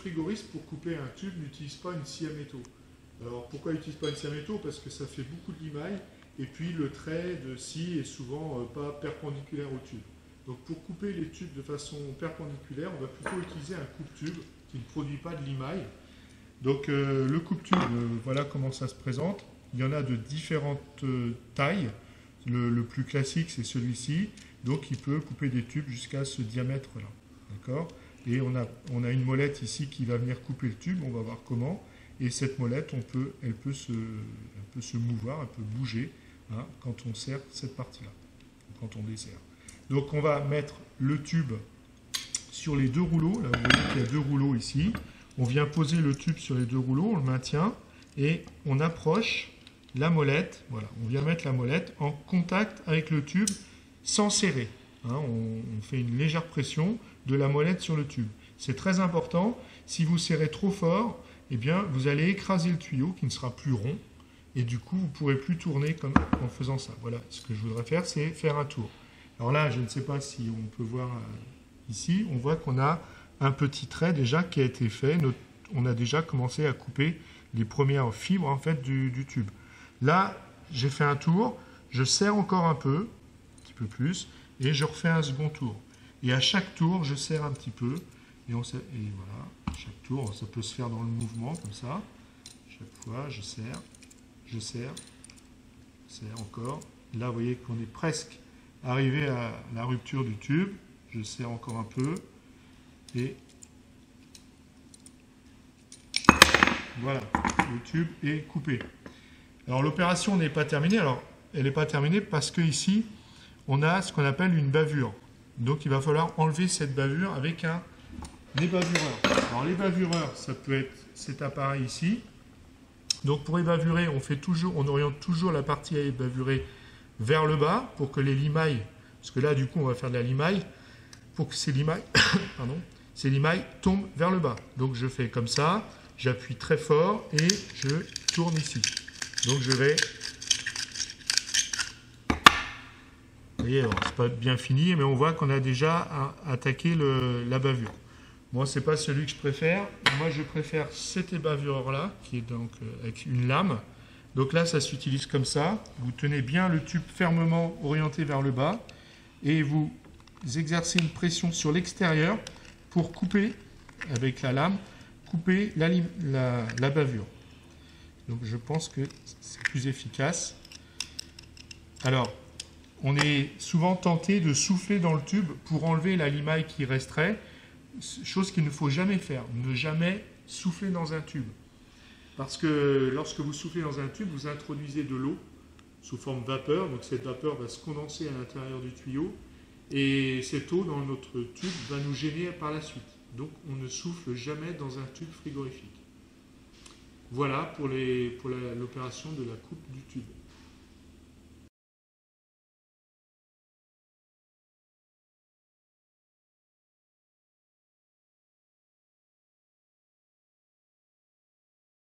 frigoristes, pour couper un tube, n'utilisent pas une scie à métaux. Alors pourquoi ils n'utilisent pas une scie à métaux? Parce que ça fait beaucoup de limaille, et puis le trait de scie est souvent pas perpendiculaire au tube. Donc pour couper les tubes de façon perpendiculaire, on va plutôt utiliser un coupe-tube qui ne produit pas de limaille. Donc le coupe-tube, voilà comment ça se présente. Il y en a de différentes tailles. Le plus classique, c'est celui-ci. Donc il peut couper des tubes jusqu'à ce diamètre-là. D'accord? Et on a une molette ici qui va venir couper le tube. On va voir comment. Et cette molette, elle peut se mouvoir, elle peut bouger quand on serre cette partie-là, quand on desserre. Donc on va mettre le tube sur les deux rouleaux. Là, vous voyez qu'il y a deux rouleaux ici. On vient poser le tube sur les deux rouleaux, on le maintient et on approche la molette. Voilà, on vient mettre la molette en contact avec le tube sans serrer. On fait une légère pression de la molette sur le tube. C'est très important. Si vous serrez trop fort, eh bien, vous allez écraser le tuyau qui ne sera plus rond et du coup, vous ne pourrez plus tourner comme en faisant ça. Voilà, ce que je voudrais faire, c'est faire un tour. Alors là, je ne sais pas si on peut voir ici, on voit qu'on a un petit trait déjà qui a été fait. On a déjà commencé à couper les premières fibres en fait, du tube. Là, j'ai fait un tour, je serre encore un petit peu plus, et je refais un second tour. Et à chaque tour, je serre un petit peu, et voilà, chaque tour, ça peut se faire dans le mouvement, comme ça. Chaque fois, je serre encore. Là, vous voyez qu'on est presque arrivé à la rupture du tube. Je serre encore un peu. Et voilà, le tube est coupé. Alors l'opération n'est pas terminée. Alors elle n'est pas terminée parce que ici on a ce qu'on appelle une bavure. Donc il va falloir enlever cette bavure avec un ébavureur. Alors l'ébavureur, ça peut être cet appareil ici. Donc pour ébavurer, on oriente toujours la partie à ébavurer vers le bas pour que les limailles, parce que là du coup on va faire de la limaille, pour que ces limailles, ces limailles tombent vers le bas. Donc je fais comme ça, j'appuie très fort et je tourne ici. Donc je vais... Vous voyez, c'est pas bien fini, mais on voit qu'on a déjà attaqué la bavure. Moi, c'est pas celui que je préfère. Moi, je préfère cet ébavureur-là, qui est donc avec une lame. Donc là, ça s'utilise comme ça. Vous tenez bien le tube fermement orienté vers le bas et vous exercez une pression sur l'extérieur pour couper, avec la lame, couper la bavure. Donc je pense que c'est plus efficace. Alors, on est souvent tenté de souffler dans le tube pour enlever la limaille qui resterait, chose qu'il ne faut jamais faire, ne jamais souffler dans un tube. Parce que lorsque vous soufflez dans un tube, vous introduisez de l'eau sous forme vapeur, donc cette vapeur va se condenser à l'intérieur du tuyau, et cette eau dans notre tube va nous gêner par la suite. Donc on ne souffle jamais dans un tube frigorifique. Voilà pour l'opération de la coupe du tube.